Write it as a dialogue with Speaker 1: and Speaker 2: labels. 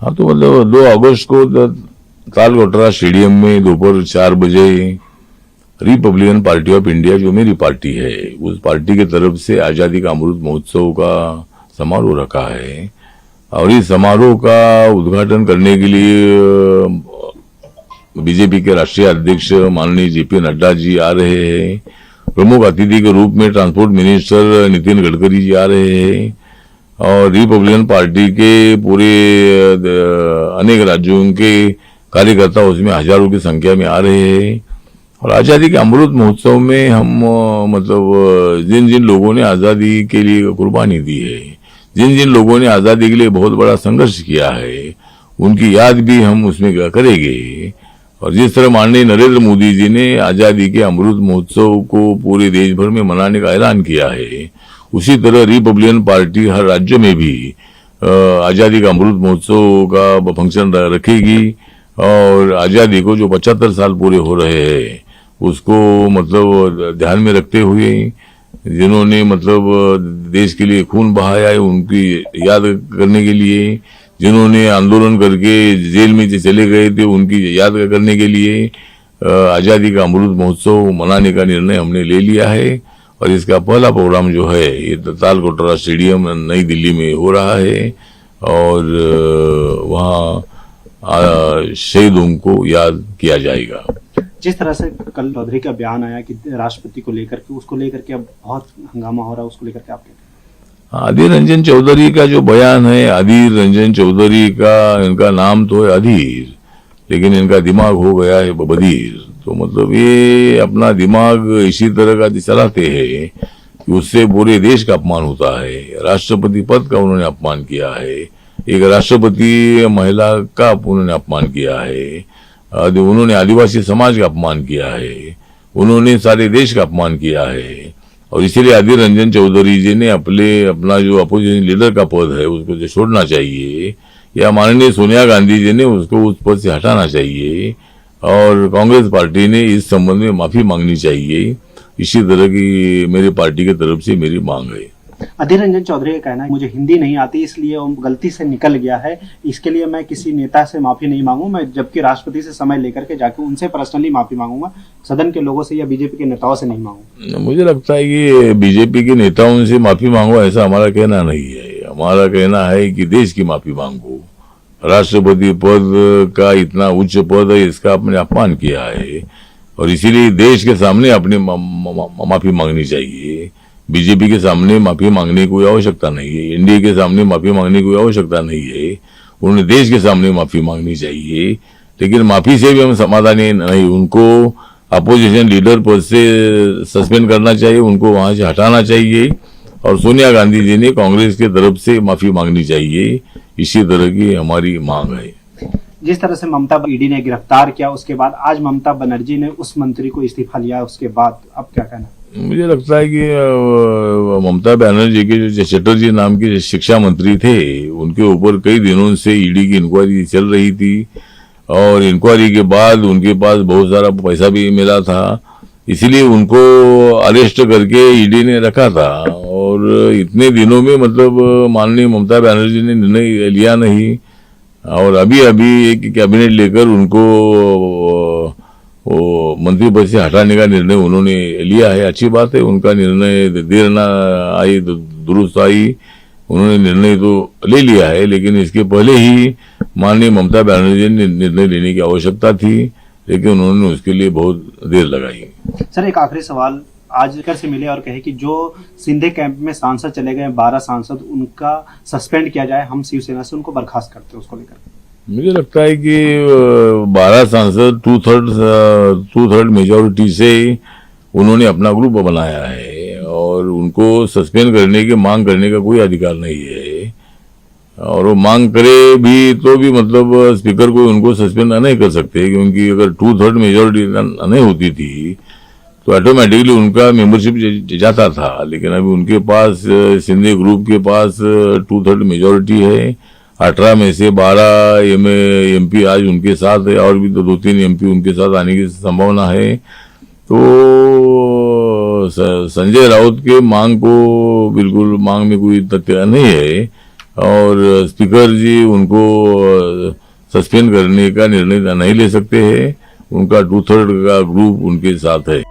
Speaker 1: हाँ, तो मतलब 2 अगस्त को तालकटोरा स्टेडियम में दोपहर 4 बजे रिपब्लिकन पार्टी ऑफ इंडिया, जो मेरी पार्टी है, उस पार्टी की तरफ से आजादी का अमृत महोत्सव का समारोह रखा है। और इस समारोह का उद्घाटन करने के लिए बीजेपी के राष्ट्रीय अध्यक्ष माननीय जेपी नड्डा जी आ रहे हैं। प्रमुख अतिथि के रूप में ट्रांसपोर्ट मिनिस्टर नितिन गडकरी जी आ रहे हैं। और रिपब्लिकन पार्टी के पूरे अनेक राज्यों के कार्यकर्ता उसमें हजारों की संख्या में आ रहे हैं। और आजादी के अमृत महोत्सव में हम मतलब जिन जिन लोगों ने आजादी के लिए कुर्बानी दी है, जिन जिन लोगों ने आजादी के लिए बहुत बड़ा संघर्ष किया है, उनकी याद भी हम उसमें करेंगे। और जिस तरह माननीय नरेंद्र मोदी जी ने आजादी के अमृत महोत्सव को पूरे देश भर में मनाने का ऐलान किया है, उसी तरह रिपब्लिकन पार्टी हर राज्य में भी आजादी का अमृत महोत्सव का फंक्शन रखेगी। और आजादी को जो 75 साल पूरे हो रहे हैं, उसको मतलब ध्यान में रखते हुए जिन्होंने मतलब देश के लिए खून बहाया है, उनकी याद करने के लिए, जिन्होंने आंदोलन करके जेल में चले गए थे, उनकी याद करने के लिए आजादी का अमृत महोत्सव मनाने का निर्णय हमने ले लिया है। और इसका पहला प्रोग्राम जो है ये तालकटोरा स्टेडियम नई दिल्ली में हो रहा है। और वहाँ शहीदों को याद किया जाएगा।
Speaker 2: जिस तरह से कल चौधरी का बयान आया कि राष्ट्रपति को लेकर के, उसको लेकर के अब बहुत हंगामा हो रहा है, उसको लेकर के आप
Speaker 1: अधीर रंजन चौधरी का जो बयान है, अधीर रंजन चौधरी का, इनका नाम तो है अधीर, लेकिन इनका दिमाग हो गया है बधीर। तो मतलब ये अपना दिमाग इसी तरह का चलाते हैं कि उससे पूरे देश का अपमान होता है। राष्ट्रपति पद का उन्होंने अपमान किया है, एक राष्ट्रपति महिला का उन्होंने अपमान किया है, उन्होंने आदिवासी समाज का अपमान किया है, उन्होंने सारे देश का अपमान किया है। और इसीलिए अधीर रंजन चौधरी जी ने अपना जो अपोजिशन लीडर का पद है उसको जो छोड़ना चाहिए, या माननीय सोनिया गांधी जी ने उसको उस पद से हटाना चाहिए। और कांग्रेस पार्टी ने इस संबंध में माफी मांगनी चाहिए। इसी तरह की मेरी पार्टी की तरफ से मेरी मांग है।
Speaker 2: अधीर रंजन चौधरी का कहना है मुझे हिंदी नहीं आती, इसलिए वो गलती से निकल गया है, इसके लिए मैं किसी नेता से माफी नहीं मांगू, मैं जबकि राष्ट्रपति से समय लेकर के जाके उनसे पर्सनली माफी मांगूंगा, सदन के लोगों से या बीजेपी के नेताओं से नहीं मांगूंगा।
Speaker 1: मुझे लगता है कि बीजेपी के नेताओं से माफी मांगो ऐसा हमारा कहना नहीं है। हमारा कहना है कि देश की माफी मांगो। राष्ट्रपति पद का इतना उच्च पद है, इसका आपने अपमान किया है और इसीलिए देश के सामने अपनी माफी मांगनी चाहिए। बीजेपी के सामने माफी मांगने की कोई आवश्यकता नहीं है, एनडीए के सामने माफी मांगने की कोई आवश्यकता नहीं है। उन्होंने देश के सामने माफी मांगनी चाहिए, लेकिन माफी से भी हम समाधान नहीं, उनको अपोजिशन लीडर पद से सस्पेंड करना चाहिए, उनको वहां से हटाना चाहिए। और सोनिया गांधी जी ने कांग्रेस की तरफ से माफी मांगनी चाहिए। इसी तरह की हमारी मांग है।
Speaker 2: जिस तरह से ममता ईडी ने गिरफ्तार किया, उसके बाद आज ममता बनर्जी ने उस मंत्री को इस्तीफा लिया, उसके बाद अब क्या कहना?
Speaker 1: मुझे लगता है कि ममता बनर्जी के जो चटर्जी नाम के शिक्षा मंत्री थे, उनके ऊपर कई दिनों से ईडी की इंक्वायरी चल रही थी और इंक्वायरी के बाद उनके पास बहुत सारा पैसा भी मिला था, इसीलिए उनको अरेस्ट करके ईडी ने रखा था। और इतने दिनों में मतलब माननीय ममता बनर्जी ने निर्णय लिया नहीं और अभी एक कैबिनेट लेकर उनको वो मंत्री पद से हटाने का निर्णय उन्होंने लिया है। अच्छी बात है, उनका निर्णय देर न आई तो दुरुस्त आई, उन्होंने निर्णय तो ले लिया है, लेकिन इसके पहले ही माननीय ममता बनर्जी ने निर्णय लेने की आवश्यकता थी, लेकिन उन्होंने उसके लिए बहुत देर लगाई।
Speaker 2: सर, एक आखिरी सवाल, आज कर से मिले और कहे कि जो सिंधे कैंप में सांसद चले गए 12 सांसद, उनका सस्पेंड किया जाए, हम शिवसेना से उनको बर्खास्त करते हैं, उसको लेकर
Speaker 1: मुझे लगता है कि 12 सांसद 2/3 मेजोरिटी से उन्होंने अपना ग्रुप बनाया है और उनको सस्पेंड करने की मांग करने का कोई अधिकार नहीं है। और वो मांग करे भी तो भी मतलब स्पीकर को उनको सस्पेंड नहीं कर सकते, क्योंकि अगर 2/3 मेजोरिटी नहीं होती थी तो ऑटोमेटिकली उनका मेंबरशिप जाता था। लेकिन अभी उनके पास सिंधे ग्रुप के पास 2/3 मेजोरिटी है, 18 में से 12 एमपी आज उनके साथ है और भी 2-3 एमपी उनके साथ आने की संभावना है। तो संजय राउत के मांग को बिल्कुल मांग में कोई तथ्य नहीं है और स्पीकर जी उनको सस्पेंड करने का निर्णय नहीं ले सकते हैं। उनका 2/3 का ग्रुप उनके साथ है।